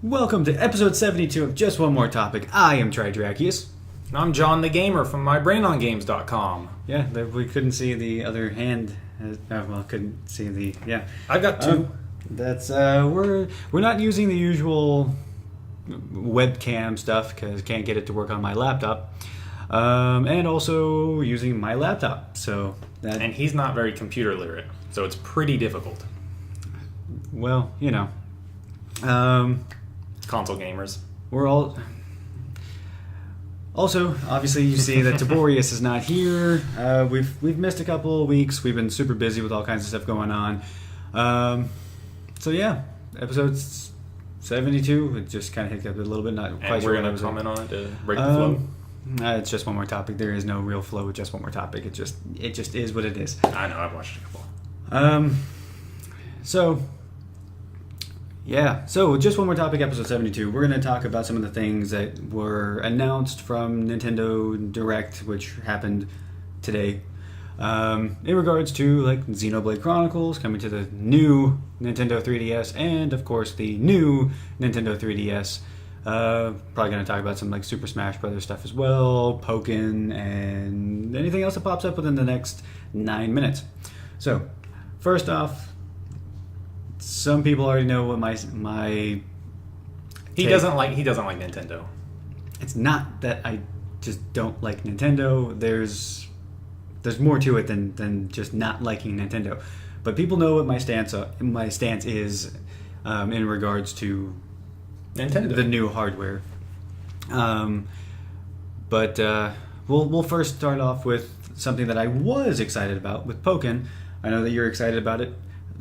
Welcome to episode 72 of Just One More Topic. I am Tridrachius. And I'm John the Gamer from mybrainongames.com. Yeah, we couldn't see the other hand. Couldn't see the... Yeah. I got two. That's, we're not using the usual webcam stuff because can't get it to work on my laptop. And also using my laptop, so... And he's not very computer literate, so it's pretty difficult. Well, you know... Console gamers. We're all... Also, obviously, you see that Taborius is not here. We've missed a couple of weeks. We've been super busy with all kinds of stuff going on. So yeah, episode 72. It just kind of hit up a little bit. Not quite and sure. We're going to comment on it to break the flow. It's just one more topic. There is no real flow with just one more topic. It just is what it is. I know. I've watched a couple. So just one more topic, episode 72. We're going to talk about some of the things that were announced from Nintendo Direct, which happened today. In regards to like Xenoblade Chronicles coming to the new Nintendo 3DS, and of course the new Nintendo 3DS. Probably going to talk about some like Super Smash Brothers stuff as well, Pokmon, and anything else that pops up within the next 9 minutes. So, first off, some people already know what my He doesn't like Nintendo. It's not that I just don't like Nintendo. There's more to it than just not liking Nintendo. But people know what my stance is in regards to Nintendo, the new hardware. But we'll first start off with something that I was excited about with Pokmon. I know that you're excited about it.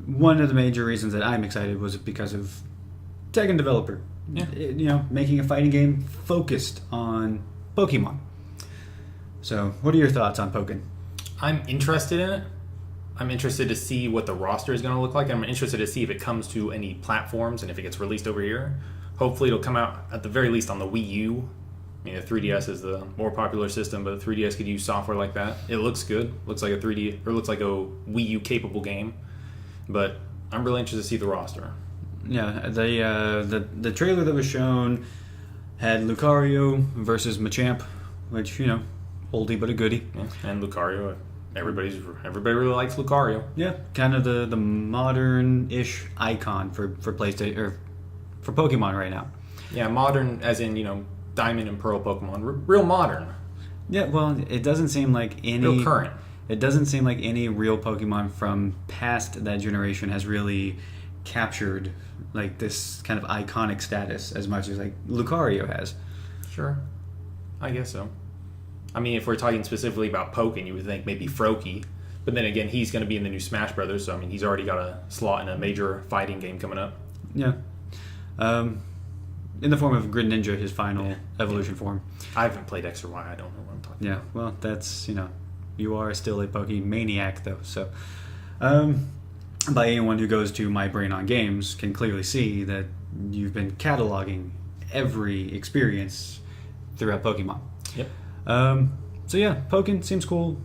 One of the major reasons that I'm excited was because of Tekken developer. Yeah. Making a fighting game focused on Pokemon. So, what are your thoughts on Pokmon? I'm interested in it. I'm interested to see what the roster is going to look like. I'm interested to see if it comes to any platforms and if it gets released over here. Hopefully it'll come out at the very least on the Wii U. I mean, the 3DS is the more popular system, but the 3DS could use software like that. It looks good. Looks like a Wii U capable game. But I'm really interested to see the roster. Yeah, the trailer that was shown had Lucario versus Machamp, which, oldie but a goodie. Yeah, and Lucario, everybody really likes Lucario. Yeah, kind of the modern-ish icon for PlayStation or for Pokemon right now. Yeah, modern as in, Diamond and Pearl Pokemon, real modern. Yeah, well, it doesn't seem like any real current. It doesn't seem like any real Pokemon from past that generation has really captured like this kind of iconic status as much as like Lucario has. Sure, I guess so. I mean, if we're talking specifically about Pokemon, you would think maybe Froakie, but then again, he's going to be in the new Smash Brothers, so I mean, he's already got a slot in a major fighting game coming up. Yeah, in the form of Grid Ninja, his final evolution form. I haven't played X or Y. I don't know what I'm talking about. Yeah, well, that's you are still a Pokemaniac, though. So, by anyone who goes to My Brain on Games can clearly see that you've been cataloging every experience throughout Pokemon. Yep. So yeah, Pokemon seems cool.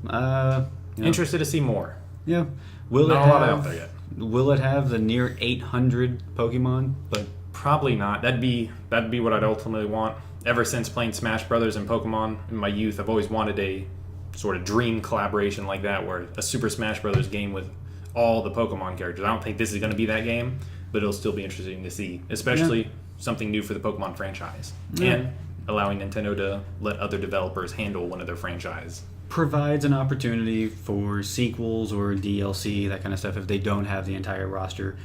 Interested to see more. Yeah. Not a lot out there yet. Will it have the near 800 Pokemon? But probably not. That'd be what I'd ultimately want. Ever since playing Smash Brothers and Pokemon in my youth, I've always wanted a sort of dream collaboration like that, where a Super Smash Brothers game with all the Pokemon characters. I don't think this is going to be that game, but it'll still be interesting to see, especially something new for the Pokemon franchise, and allowing Nintendo to let other developers handle one of their franchise. Provides an opportunity for sequels or DLC, that kind of stuff, if they don't have the entire roster.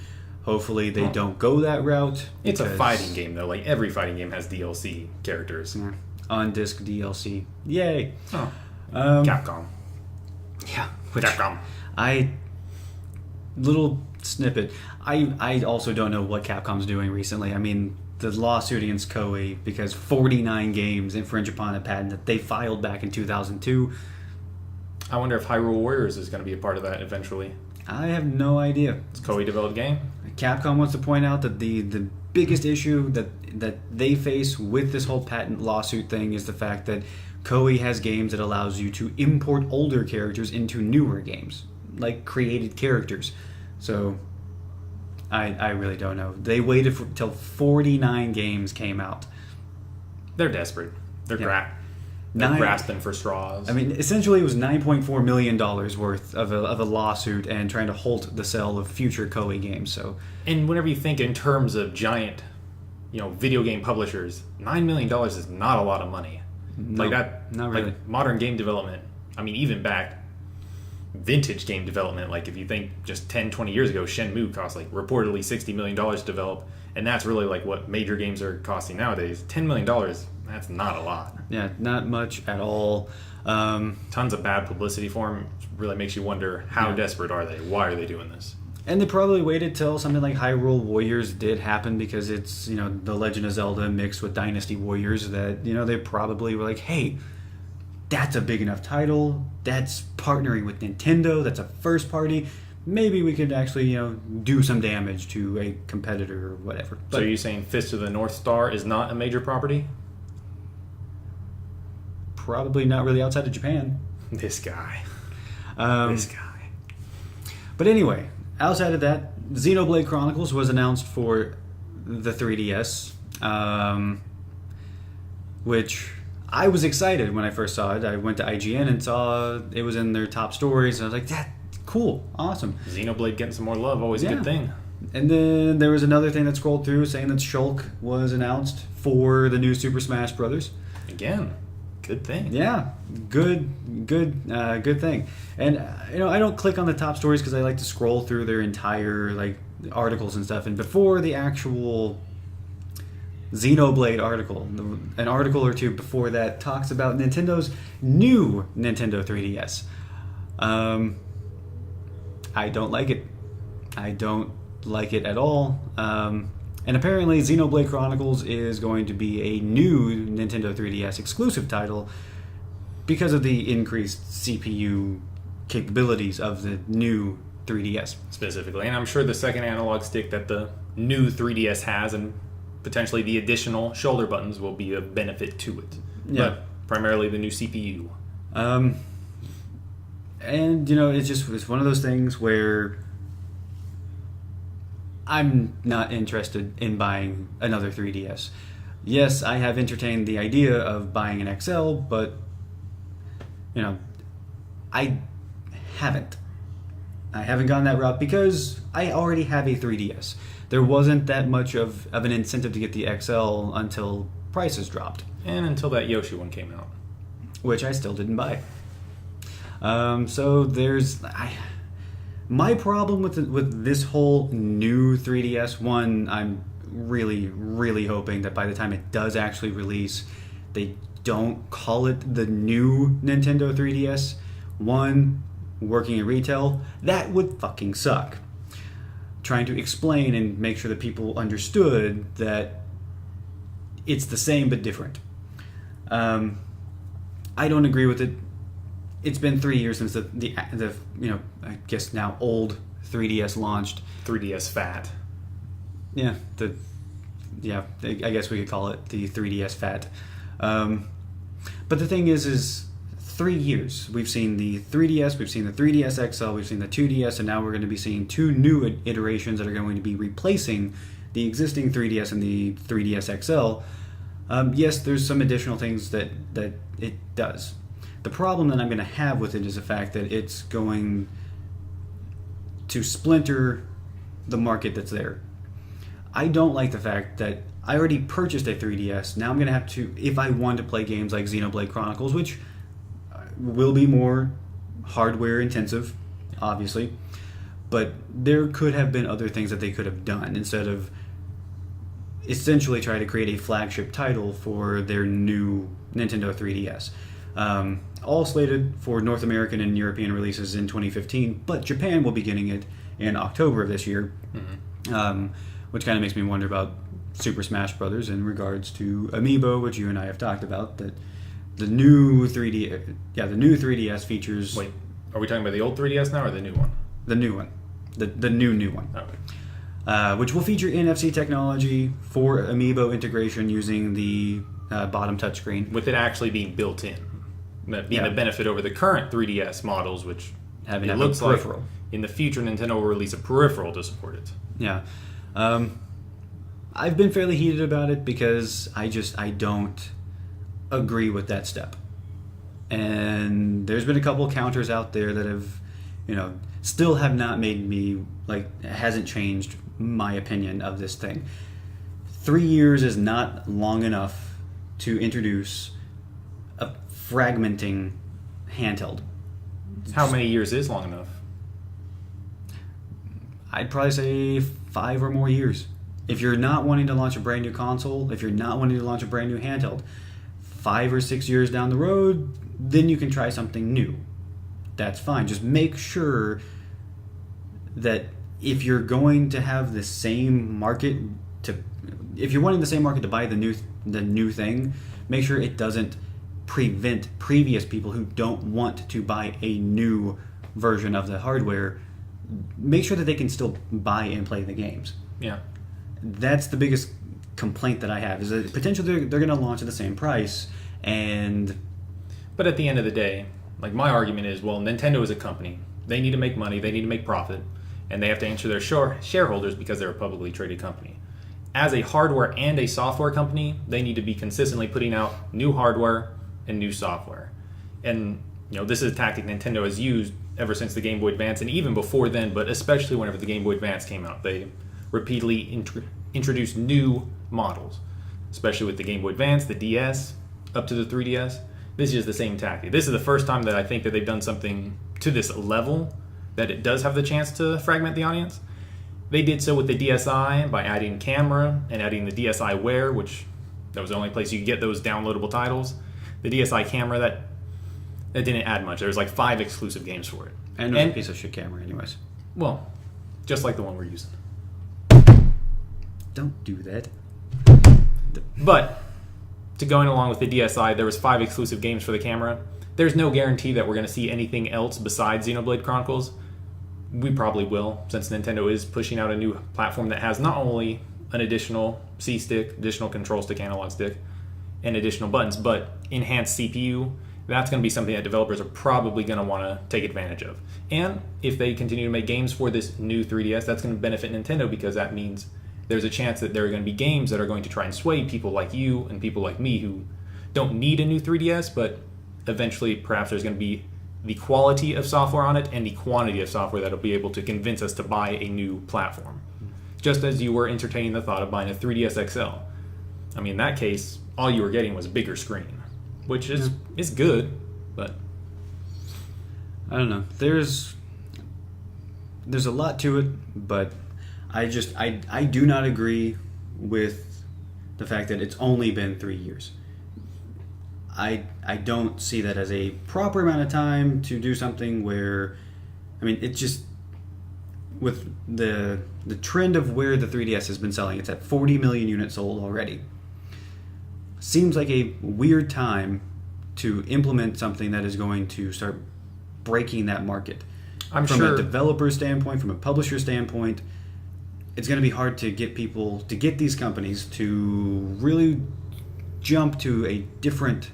Hopefully they don't go that route. It's a fighting game, though. Like, every fighting game has DLC characters. Yeah. On-disc DLC. Yay! Oh. Capcom. Yeah. Capcom. Little snippet. I also don't know what Capcom's doing recently. I mean, the lawsuit against Koei because 49 games infringe upon a patent that they filed back in 2002. I wonder if Hyrule Warriors is going to be a part of that eventually. I have no idea. It's a Koei developed game. Capcom wants to point out that the biggest issue that they face with this whole patent lawsuit thing is the fact that Koei has games that allows you to import older characters into newer games, like created characters. So I really don't know. They waited till 49 games came out. They're desperate. They're grasping for straws. I mean, essentially, it was $9.4 million worth of a lawsuit and trying to halt the sale of future Koei games. So, and whenever you think in terms of giant, video game publishers, $9 million is not a lot of money. No, like that, not really. Like modern game development. I mean, even back vintage game development, like if you think just 10, 20 years ago, Shenmue cost like reportedly $60 million to develop, and that's really like what major games are costing nowadays. $10 million, that's not a lot. Yeah, not much at all. Tons of bad publicity for them. Really makes you wonder, how desperate are they? Why are they doing this? And they probably waited till something like Hyrule Warriors did happen, because it's, The Legend of Zelda mixed with Dynasty Warriors, that, they probably were like, hey, that's a big enough title, that's partnering with Nintendo, that's a first party, maybe we could actually, do some damage to a competitor or whatever. But, so are you saying Fist of the North Star is not a major property? Probably not really outside of Japan. This guy. But anyway, outside of that, Xenoblade Chronicles was announced for the 3DS, which I was excited when I first saw it. I went to IGN and saw it was in their top stories, and I was like, "That's cool, awesome." Xenoblade getting some more love, always a good thing. And then there was another thing that scrolled through saying that Shulk was announced for the new Super Smash Brothers. Again, good thing. Yeah, good thing. And I don't click on the top stories because I like to scroll through their entire articles and stuff. And before the actual Xenoblade article, an article or two before that talks about Nintendo's new Nintendo 3DS. I don't like it. I don't like it at all. And apparently Xenoblade Chronicles is going to be a new Nintendo 3DS exclusive title because of the increased CPU capabilities of the new 3DS. Specifically. And I'm sure the second analog stick that the new 3DS has, and potentially the additional shoulder buttons, will be a benefit to it. Yeah. But primarily the new CPU. And, it's one of those things where I'm not interested in buying another 3DS. Yes, I have entertained the idea of buying an XL, but, I haven't. I haven't gone that route because I already have a 3DS. There wasn't that much of an incentive to get the XL until prices dropped. And until that Yoshi one came out. Which I still didn't buy. So there's... My problem with this whole new 3DS one, I'm really, really hoping that by the time it does actually release, they don't call it the new Nintendo 3DS. One, working in retail, that would fucking suck. Trying to explain and make sure that people understood that it's the same but different. I don't agree with it. It's been 3 years since the I guess now old 3DS launched. 3DS Fat. Yeah, I guess we could call it the 3DS Fat. But the thing is 3 years. We've seen the 3DS, we've seen the 3DS XL, we've seen the 2DS, and now we're going to be seeing two new iterations that are going to be replacing the existing 3DS and the 3DS XL. Yes, there's some additional things that it does. The problem that I'm going to have with it is the fact that it's going to splinter the market that's there. I don't like the fact that I already purchased a 3DS. Now I'm going to have to, if I want to play games like Xenoblade Chronicles, which will be more hardware intensive, obviously, but there could have been other things that they could have done instead of essentially try to create a flagship title for their new Nintendo 3DS. All slated for North American and European releases in 2015, but Japan will be getting it in October of this year, which kind of makes me wonder about Super Smash Brothers in regards to Amiibo, which you and I have talked about. That the new 3DS features. Wait, are we talking about the old 3DS now or the new one? The new one, the new one. Okay. Which will feature NFC technology for Amiibo integration using the bottom touchscreen. With it actually being built in. Being a benefit over the current 3DS models, which having It a looks peripheral. like in the future Nintendo will release a peripheral to support it. Yeah. I've been fairly heated about it because I don't agree with that step. And there's been a couple counters out there that have, still have not made me, hasn't changed my opinion of this thing. 3 years is not long enough to introduce a fragmenting handheld. How many years is long enough? I'd probably say 5 or more years. If you're not wanting to launch a brand new console, if you're not wanting to launch a brand new handheld, 5 or 6 years down the road, then you can try something new. That's fine. Just make sure that if you're going to have the same market if you're wanting the same market to buy the new thing, make sure it doesn't prevent previous people who don't want to buy a new version of the hardware. Make sure that they can still buy and play the games. Yeah. That's the biggest complaint that I have, is that potentially they're going to launch at the same price. But at the end of the day, my argument is, well, Nintendo is a company. They need to make money. They need to make profit. And they have to answer their shareholders because they're a publicly traded company. As a hardware and a software company, they need to be consistently putting out new hardware and new software. And, this is a tactic Nintendo has used ever since the Game Boy Advance, and even before then, but especially whenever the Game Boy Advance came out. They repeatedly introduced new models, especially with the Game Boy Advance, the DS, up to the 3DS. This is just the same tactic. This is the first time that I think that they've done something to this level that it does have the chance to fragment the audience. They did so with the DSi by adding camera and adding the DSiWare, which that was the only place you could get those downloadable titles. The DSi camera, that didn't add much. There was 5 exclusive games for it. And it was a piece of shit camera anyways. Well, just like the one we're using. Don't do that. But to going along with the DSi, there was 5 exclusive games for the camera. There's no guarantee that we're going to see anything else besides Xenoblade Chronicles. We probably will, since Nintendo is pushing out a new platform that has not only an additional C-stick, additional control stick, analog stick, and additional buttons, but enhanced CPU. That's going to be something that developers are probably going to want to take advantage of. And if they continue to make games for this new 3DS, that's going to benefit Nintendo, because that means there's a chance that there are going to be games that are going to try and sway people like you and people like me who don't need a new 3DS, but eventually perhaps there's going to be the quality of software on it and the quantity of software that'll be able to convince us to buy a new platform. Just as you were entertaining the thought of buying a 3DS XL. In that case, all you were getting was a bigger screen, which is good, but I don't know. There's a lot to it, but I do not agree with the fact that it's only been 3 years. I don't see that as a proper amount of time to do something where, it just, with the trend of where the 3DS has been selling, it's at 40 million units sold already. Seems like a weird time to implement something that is going to start breaking that market. From a developer standpoint, from a publisher standpoint, it's going to be hard to get these companies to really jump to a different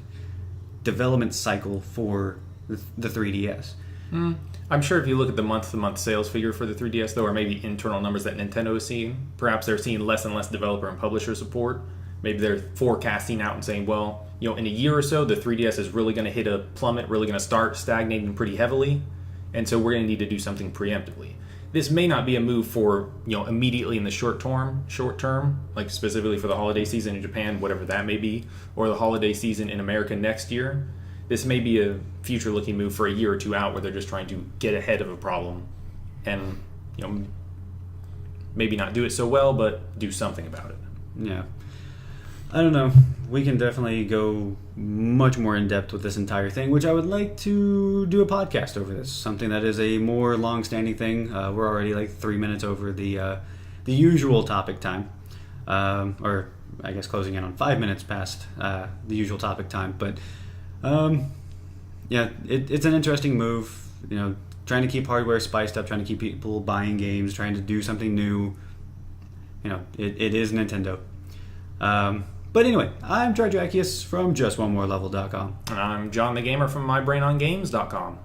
development cycle for the 3DS. I'm sure if you look at the month-to-month sales figure for the 3DS, though, or maybe internal numbers that Nintendo is seeing, perhaps they're seeing less and less developer and publisher support. Maybe they're forecasting out and saying, well, in a year or so, the 3DS is really going to hit a plummet, really going to start stagnating pretty heavily, and so we're going to need to do something preemptively. This may not be a move for, immediately in the short term, like specifically for the holiday season in Japan, whatever that may be, or the holiday season in America next year. This may be a future-looking move for a year or two out, where they're just trying to get ahead of a problem and, maybe not do it so well, but do something about it. Yeah. I don't know. We can definitely go much more in depth with this entire thing, which I would like to do a podcast over this. Something that is a more long-standing thing. We're already 3 minutes over the usual topic time, or I guess closing in on 5 minutes past the usual topic time. But it's an interesting move. Trying to keep hardware spiced up, trying to keep people buying games, trying to do something new. It is Nintendo. But anyway, I'm Trajakius from JustOneMoreLevel.com. And I'm John the Gamer from MyBrainOnGames.com.